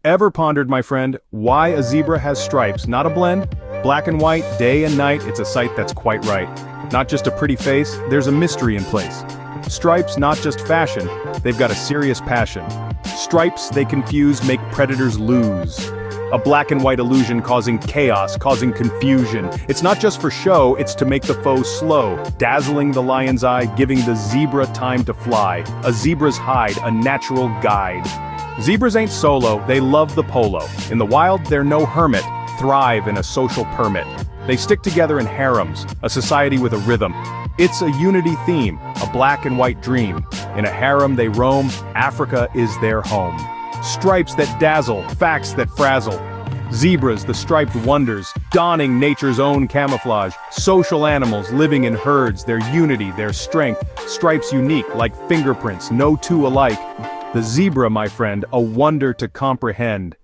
Ever pondered, my friend, why a zebra has stripes, not a blend? Black and white, day and night, it's a sight that's quite right. Not just a pretty face, there's a mystery in place. Stripes, not just fashion, they've got a serious passion. Stripes they confuse, make predators lose. A black and white illusion causing chaos, causing confusion. It's not just for show, it's to make the foe slow, dazzling the lion's eye, giving the zebra time to fly. A zebra's hide, a natural guide. Zebras ain't solo, they love the polo. In the wild, they're no hermit, thrive in a social permit. They stick together in harems, a society with a rhythm. It's a unity theme, a black and white dream. In a harem they roam, Africa is their home. Stripes that dazzle, facts that frazzle. Zebras, the striped wonders, donning nature's own camouflage. Social animals living in herds, their unity, their strength. Stripes unique, like fingerprints, no two alike. The zebra, my friend, a wonder to comprehend.